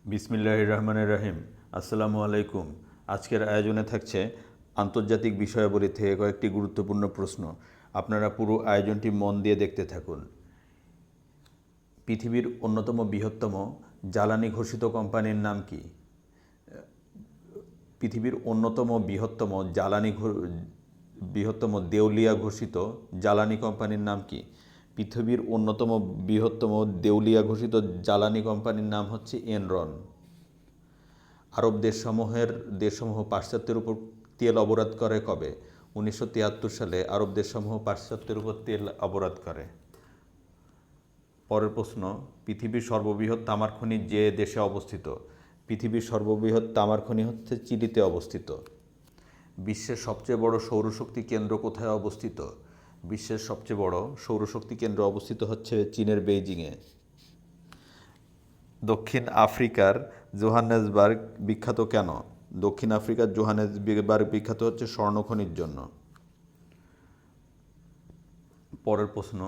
বিসমিল্লাহির রহমানির রহিম। আসসালামু আলাইকুম। আজকের আয়োজনে থাকছে আন্তর্জাতিক বিষয়াবলী থেকে কয়েকটি গুরুত্বপূর্ণ প্রশ্ন। আপনারা পুরো আয়োজনটি মন দিয়ে দেখতে থাকুন। পৃথিবীর অন্যতম বৃহত্তম জ্বালানি ঘোষিত কোম্পানির নাম কি? পৃথিবীর অন্যতম বৃহত্তম দেউলিয়া ঘোষিত জ্বালানি কোম্পানির নাম কি? পৃথিবীর অন্যতম বৃহত্তম দেউলিয়া ঘোষিত জ্বালানি কোম্পানির নাম হচ্ছে এনরন। আরব দেশসমূহ পাশ্চাত্যের উপর তেল অবরোধ করে কবে? 1973 সালে আরব দেশসমূহ পাশ্চাত্যের উপর তেল অবরোধ করে। পরের প্রশ্ন, পৃথিবীর সর্ববৃহৎ তামার খনি যে দেশে অবস্থিত? পৃথিবীর সর্ববৃহৎ তামার খনি হচ্ছে চিলিতে অবস্থিত। বিশ্বের সবচেয়ে বড় সৌরশক্তি কেন্দ্র কোথায় অবস্থিত? বিশ্বের সবচেয়ে বড় সৌরশক্তি কেন্দ্র অবস্থিত হচ্ছে চীনের বেইজিংয়ে। দক্ষিণ আফ্রিকার জোহানেসবার্গ বিখ্যাত কেন? দক্ষিণ আফ্রিকার জোহানেসবার্গ বিখ্যাত হচ্ছে স্বর্ণখনির জন্য। পরের প্রশ্ন,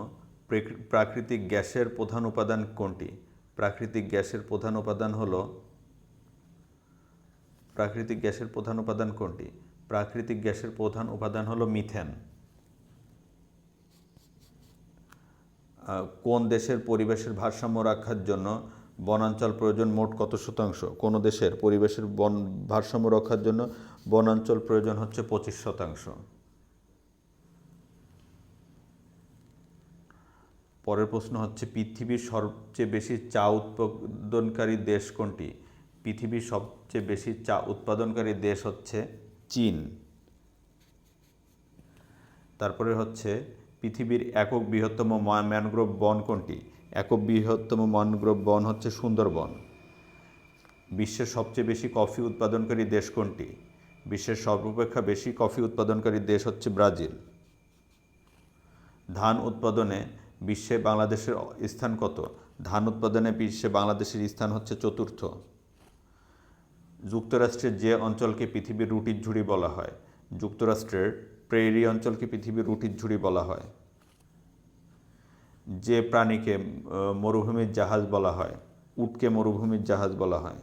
প্রাকৃতিক গ্যাসের প্রধান উপাদান কোনটি? প্রাকৃতিক গ্যাসের প্রধান উপাদান হলো কোনটি? প্রাকৃতিক গ্যাসের প্রধান উপাদান হলো মিথেন। কোন দেশের পরিবেশের ভারসাম্য রক্ষার জন্য বনাঞ্চল প্রয়োজন মোট কত শতাংশ? কোন দেশের পরিবেশের ভারসাম্য রক্ষার জন্য বনাঞ্চল প্রয়োজন হচ্ছে 25%। পরের প্রশ্ন হচ্ছে, পৃথিবীর সবচেয়ে বেশি চা উৎপাদনকারী দেশ কোনটি? পৃথিবীর সবচেয়ে বেশি চা উৎপাদনকারী দেশ হচ্ছে চীন। তারপরে হচ্ছে, পৃথিবীর একক বৃহত্তম ম্যানগ্রোভ বন কোনটি? একক বৃহত্তম ম্যানগ্রোভ বন হচ্ছে সুন্দরবন। বিশ্বের সবচেয়ে বেশি কফি উৎপাদনকারী দেশ কোনটি? বিশ্বের সর্বাপেক্ষা বেশি কফি উৎপাদনকারী দেশ হচ্ছে ব্রাজিল। ধান উৎপাদনে বিশ্বে বাংলাদেশের স্থান কত? ধান উৎপাদনে বিশ্বে বাংলাদেশের স্থান হচ্ছে 4র্থ। যুক্তরাষ্ট্রের যে অঞ্চলকে পৃথিবীর রুটির ঝুড়ি বলা হয়? যুক্তরাষ্ট্রের প্রেরি অঞ্চলকে পৃথিবীর রুটির ঝুড়ি বলা হয়। যে প্রাণীকে মরুভূমির জাহাজ বলা হয়? উটকে মরুভূমির জাহাজ বলা হয়।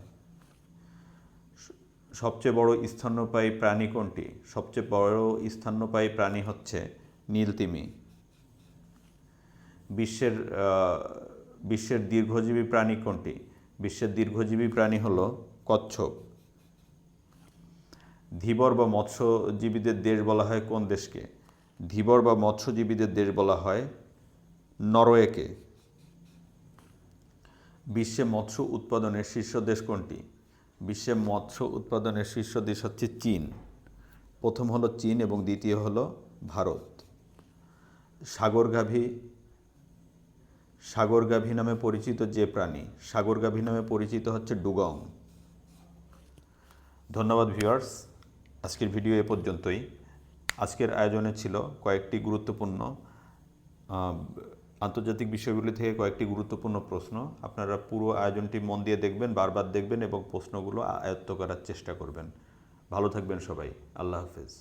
সবচেয়ে বড় স্তন্যপায়ী প্রাণী কোনটি? সবচেয়ে বড় স্তন্যপায়ী প্রাণী হচ্ছে নীলতিমি। বিশ্বের দীর্ঘজীবী প্রাণী কোনটি? বিশ্বের দীর্ঘজীবী প্রাণী হলো কচ্ছপ। ধীবর বা মৎস্যজীবীদের দেশ বলা হয় কোন দেশকে? ধীবর বা মৎস্যজীবীদের দেশ বলা হয় নরওয়েকে। বিশ্বে মৎস্য উৎপাদনের শীর্ষ দেশ কোনটি? বিশ্বে মৎস্য উৎপাদনের শীর্ষ দেশ হচ্ছে চীন। প্রথম হলো চীন এবং দ্বিতীয় হলো ভারত। সাগরগাভী নামে পরিচিত যে প্রাণী? সাগরগাভী নামে পরিচিত হচ্ছে ডুগং। ধন্যবাদ ভিউয়ার্স, আজকের ভিডিও এ পর্যন্তই। আজকের আয়োজনে ছিল কয়েকটি গুরুত্বপূর্ণ আন্তর্জাতিক বিষয়গুলি থেকে কয়েকটি গুরুত্বপূর্ণ প্রশ্ন। আপনারা পুরো আয়োজনটি মন দিয়ে দেখবেন, বারবার দেখবেন এবং প্রশ্নগুলো আয়ত্ত করার চেষ্টা করবেন। ভালো থাকবেন সবাই। আল্লাহ হাফেজ।